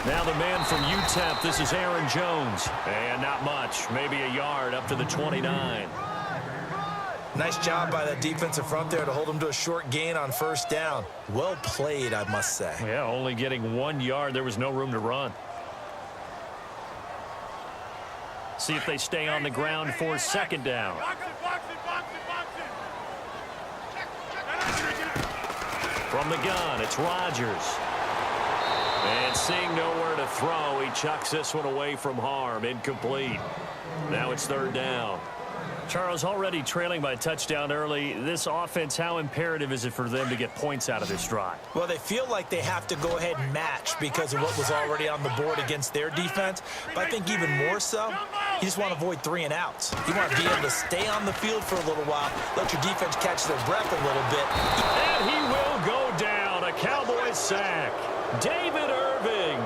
Now the man from UTEP, this is Aaron Jones. And not much, maybe a yard up to the 29. Nice job by that defensive front there to hold him to a short gain on first down. Well played, I must say. Yeah, only getting 1 yard. There was no room to run. See if they stay on the ground for second down. From the gun, it's Rodgers. And seeing nowhere to throw, he chucks this one away from harm. Incomplete. Now it's third down. Charles, already trailing by a touchdown early. This offense, how imperative is it for them to get points out of this drive? Well, they feel like they have to go ahead and match because of what was already on the board against their defense. But I think even more so, you just want to avoid 3 and outs. You want to be able to stay on the field for a little while, let your defense catch their breath a little bit. And he will go down. A Cowboys sack. David Irving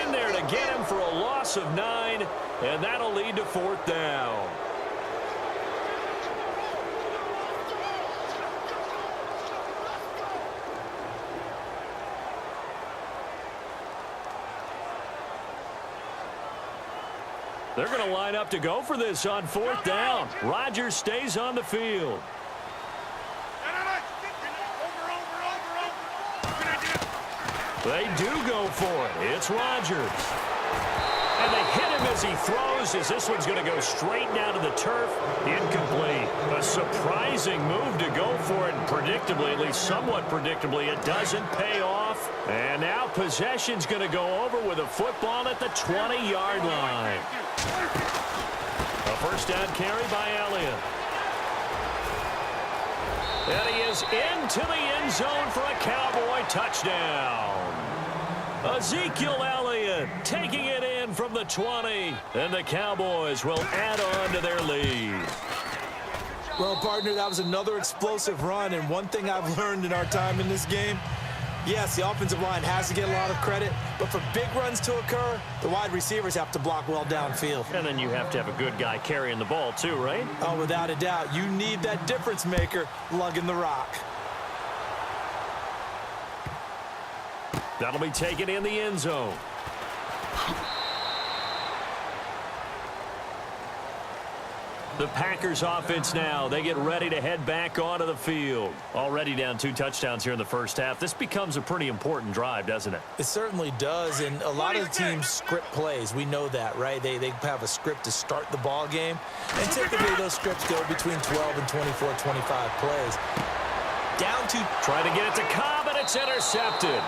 in there to get him for a loss of 9, and that'll lead to fourth down. They're going to line up to go for this on fourth down. Rodgers stays on the field. They do go for it. It's Rodgers. And they hit him as he throws, as this one's going to go straight down to the turf. Incomplete. A surprising move to go for it, and predictably, at least somewhat predictably, it doesn't pay off. And now possession's going to go over with a football at the 20-yard line. A first down carry by Elliott. And he is into the end zone for a Cowboy touchdown. Ezekiel Elliott taking it in from the 20. And the Cowboys will add on to their lead. Well, partner, that was another explosive run. And one thing I've learned in our time in this game, yes, the offensive line has to get a lot of credit, but for big runs to occur, the wide receivers have to block well downfield. And then you have to have a good guy carrying the ball too, right? Oh, without a doubt. You need that difference maker lugging the rock. That'll be taken in the end zone. The Packers offense now, they get ready to head back onto the field. Already down 2 touchdowns here in the first half. This becomes a pretty important drive, doesn't it? It certainly does, and a lot of the teams script plays. We know that, right? They have a script to start the ball game, and typically those scripts go between 12 and 24, 25 plays. Down to... Trying to get it to Cobb, and it's intercepted.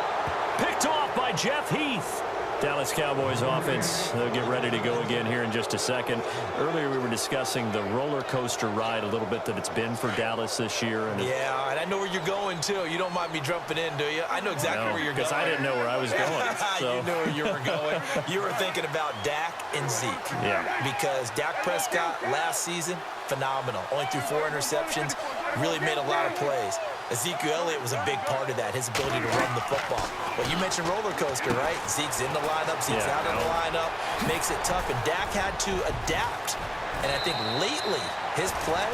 Picked off by Jeff Heath. Dallas Cowboys offense, they'll get ready to go again here in just a second. Earlier we were discussing the roller coaster ride a little bit that it's been for Dallas this year. And yeah, and I know where you're going, too. You don't mind me jumping in, do you? I know exactly where you're going. Because I didn't know where I was going. So. You knew where you were going. You were thinking about Dak and Zeke. Yeah. Because Dak Prescott last season, phenomenal. Only threw 4 interceptions, really made a lot of plays. Ezekiel Elliott was a big part of that, his ability to run the football. But you mentioned roller coaster, right? Zeke's in the lineup, Zeke's out of the lineup, makes it tough, and Dak had to adapt. And I think lately, his play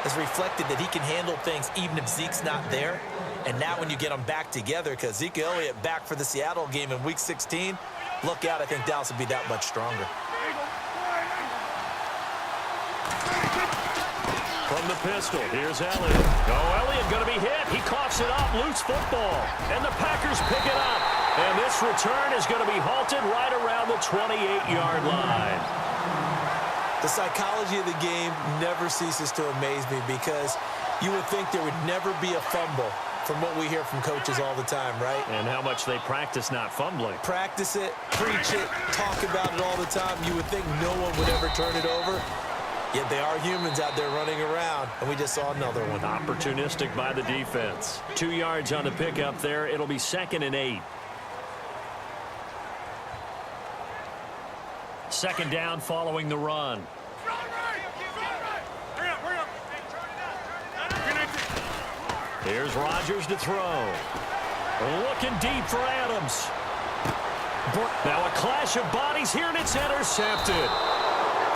has reflected that he can handle things even if Zeke's not there. And now when you get them back together, because Ezekiel Elliott back for the Seattle game in Week 16, look out, I think Dallas will be that much stronger. From the pistol, here's Elliott. Oh, Elliott going to be hit. He coughs it up, loose football. And the Packers pick it up. And this return is going to be halted right around the 28-yard line. The psychology of the game never ceases to amaze me because you would think there would never be a fumble from what we hear from coaches all the time, right? And how much they practice not fumbling. Practice it, preach it, talk about it all the time. You would think no one would ever turn it over. Yet they are humans out there running around, and we just saw another one. Opportunistic by the defense. 2 yards on the pickup there. It'll be 2nd and 8. Second down following the run. Here's Rodgers to throw. Looking deep for Adams. Now a clash of bodies here, and it's intercepted.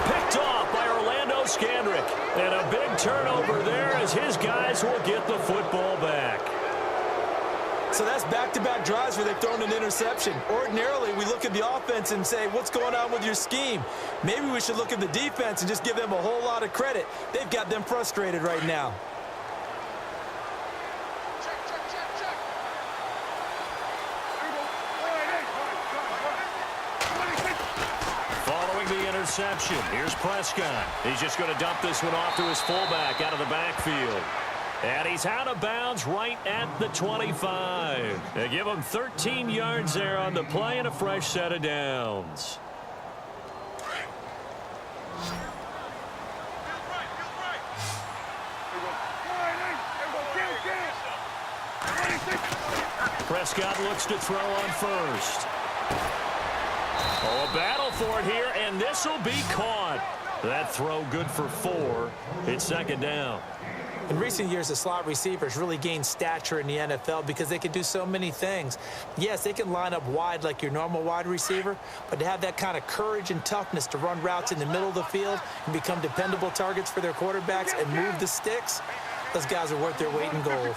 Picked off by Orlando Scandrick. And a big turnover there as his guys will get the football back. So that's back-to-back drives where they've thrown an interception. Ordinarily, we look at the offense and say, what's going on with your scheme? Maybe we should look at the defense and just give them a whole lot of credit. They've got them frustrated right now. Following the interception, here's Prescott. He's just going to dump this one off to his fullback out of the backfield. And he's out of bounds right at the 25. They give him 13 yards there on the play and a fresh set of downs. Prescott looks to throw on first. Oh, a battle for it here, and this will be caught. That throw good for 4. It's second down. In recent years, the slot receivers really gained stature in the NFL because they can do so many things. Yes, they can line up wide like your normal wide receiver, but to have that kind of courage and toughness to run routes in the middle of the field and become dependable targets for their quarterbacks and move the sticks, those guys are worth their weight in gold.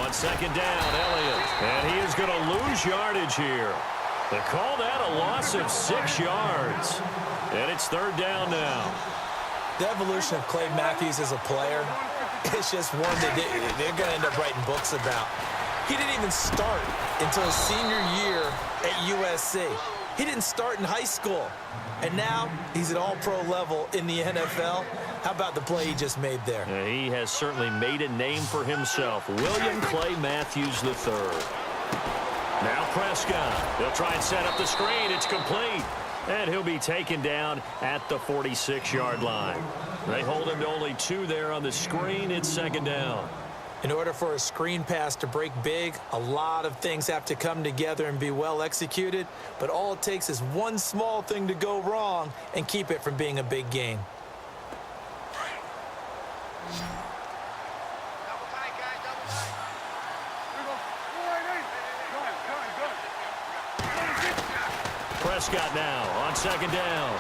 On second down, Elliott, and he is going to lose yardage here. They call that a loss of 6 yards. And it's third down now. The evolution of Clay Matthews as a player, it's just one that they're going to end up writing books about. He didn't even start until his senior year at USC. He didn't start in high school. And now he's at all-pro level in the NFL. How about the play he just made there? Yeah, he has certainly made a name for himself. William Clay Matthews III. Now Prescott. They'll try and set up the screen. It's complete. And he'll be taken down at the 46-yard line. They hold him to only 2 there on the screen. It's second down. In order for a screen pass to break big, a lot of things have to come together and be well executed. But all it takes is one small thing to go wrong and keep it from being a big game. Prescott now on second down.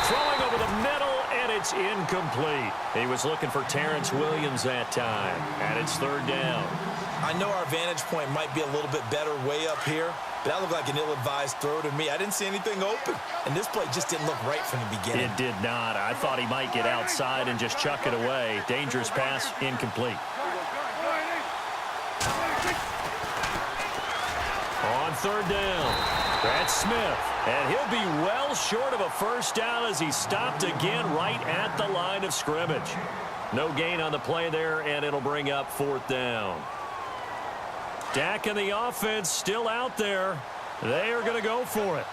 Throwing over the middle, and it's incomplete. He was looking for Terrence Williams that time, and it's third down. I know our vantage point might be a little bit better way up here, but that looked like an ill-advised throw to me. I didn't see anything open, and this play just didn't look right from the beginning. It did not. I thought he might get outside and just chuck it away. Dangerous pass, incomplete. On third down, that's Smith, and he'll be well short of a first down as he stopped again right at the line of scrimmage. No gain on the play there, and it'll bring up fourth down. Dak and the offense still out there. They are going to go for it.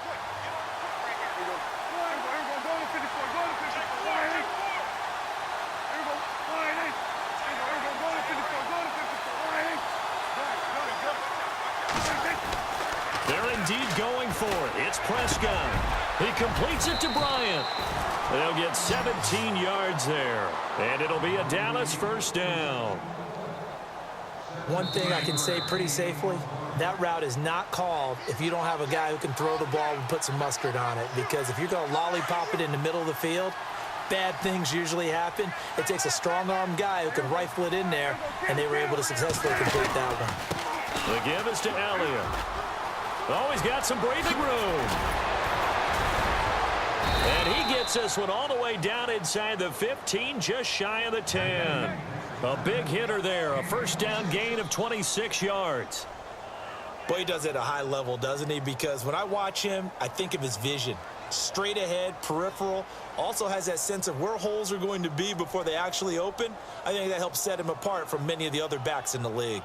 They're indeed going for it. It's Prescott. He completes it to Bryant. They'll get 17 yards there, and it'll be a Dallas first down. One thing I can say pretty safely, that route is not called if you don't have a guy who can throw the ball and put some mustard on it. Because if you're going to lollipop it in the middle of the field, bad things usually happen. It takes a strong-armed guy who can rifle it in there, and they were able to successfully complete that one. The give is to Elliott. Oh, he's got some breathing room. And he gets this one all the way down inside the 15, just shy of the 10. A big hitter there, a first down gain of 26 yards. Boy, he does it at a high level, doesn't he? Because when I watch him, I think of his vision. Straight ahead, peripheral, also has that sense of where holes are going to be before they actually open. I think that helps set him apart from many of the other backs in the league.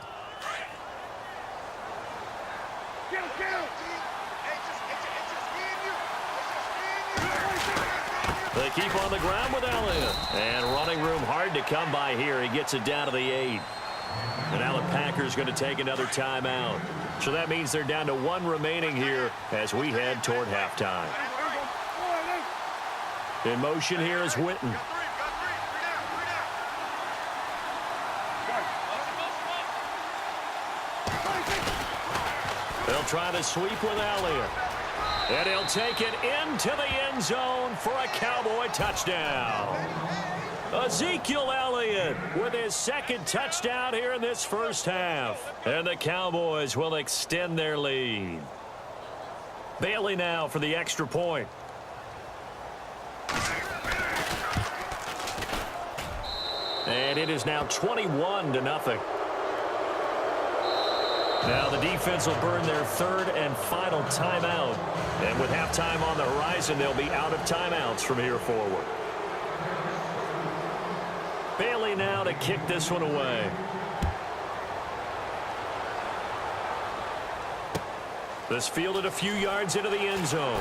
They keep on the ground with Elliott. And running room hard to come by here. He gets it down to the 8. And now the Packers going to take another timeout. So that means they're down to 1 remaining here as we head toward halftime. In motion here is Witten. They'll try to sweep with Elliott. And he'll take it into the end zone for a Cowboy touchdown. A Ezekiel Elliott with his second touchdown here in this first half. And the Cowboys will extend their lead. Bailey now for the extra point. And it is now 21-0. Now the defense will burn their third and final timeout. And with halftime on the horizon, they'll be out of timeouts from here forward. Bailey now to kick this one away. This fielded a few yards into the end zone.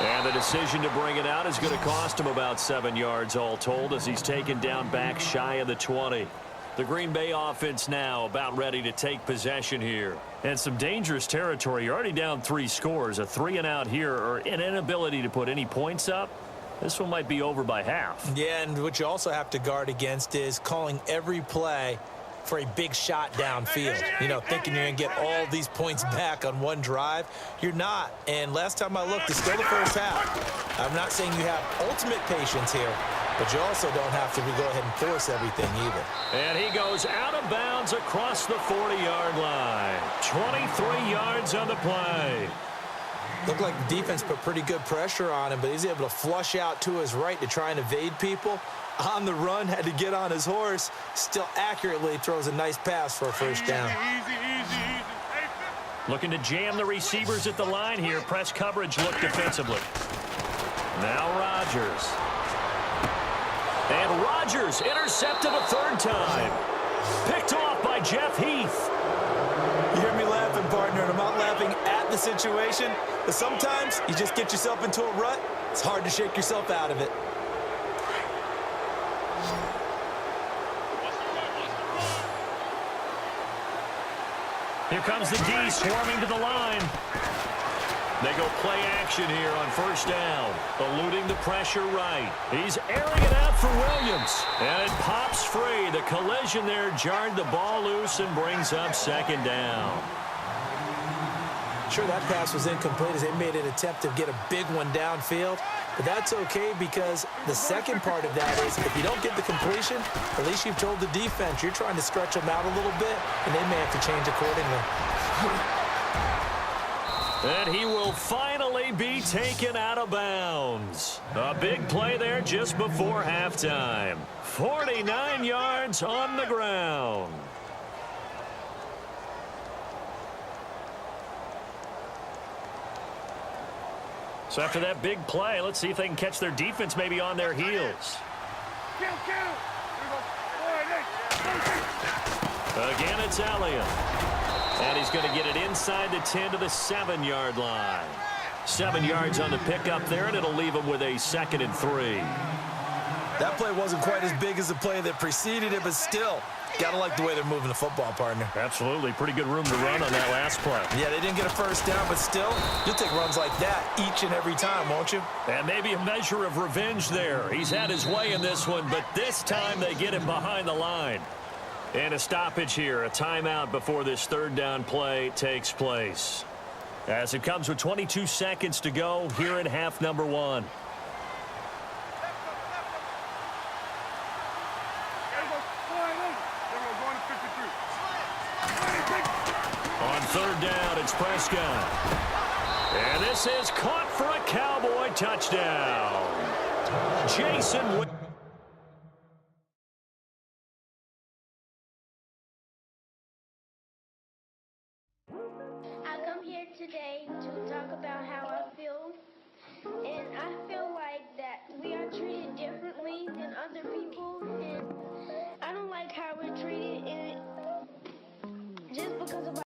And the decision to bring it out is going to cost him about 7 yards all told as he's taken down back shy of the 20. The Green Bay offense now about ready to take possession here. And some dangerous territory. You're already down 3 scores. A 3-and-out here or an inability to put any points up. This one might be over by half. Yeah, and what you also have to guard against is calling every play for a big shot downfield. You know, thinking you're going to get all these points back on one drive. You're not. And last time I looked, it's still the first half. I'm not saying you have ultimate patience here, but you also don't have to go ahead and force everything either. And he goes out of bounds across the 40-yard line. 23 yards on the play. Looked like the defense put pretty good pressure on him, but he's able to flush out to his right to try and evade people. On the run, had to get on his horse. Still accurately throws a nice pass for a first down. Easy. Looking to jam the receivers at the line here. Press coverage look defensively. Now Rodgers. And Rodgers intercepted a third time. Picked off by Jeff Heath. You hear me laughing, partner, and I'm not laughing at the situation, but sometimes you just get yourself into a rut. It's hard to shake yourself out of it. Here comes the D swarming to the line. They go play action here on first down. Eluding the pressure right. He's airing it out for Williams. And it pops free. The collision there jarred the ball loose and brings up second down. Sure, that pass was incomplete as they made an attempt to get a big one downfield. But that's okay because the second part of that is if you don't get the completion, at least you've told the defense you're trying to stretch them out a little bit, and they may have to change accordingly. And he will finally be taken out of bounds. A big play there just before halftime. 49 yards on the ground. So after that big play, let's see if they can catch their defense maybe on their heels. Again, it's Elliott. And he's going to get it inside the 10 to the 7-yard line. 7 yards on the pickup there, and it'll leave him with a 2nd and 3. That play wasn't quite as big as the play that preceded it, but still, got to like the way they're moving the football, partner. Absolutely. Pretty good room to run on that last play. Yeah, they didn't get a first down, but still, you'll take runs like that each and every time, won't you? And maybe a measure of revenge there. He's had his way in this one, but this time they get him behind the line. And a stoppage here, a timeout before this third down play takes place. As it comes with 22 seconds to go here in half number 1. On third down, it's Prescott. And this is caught for a Cowboy touchdown. Jason. I come here today to talk about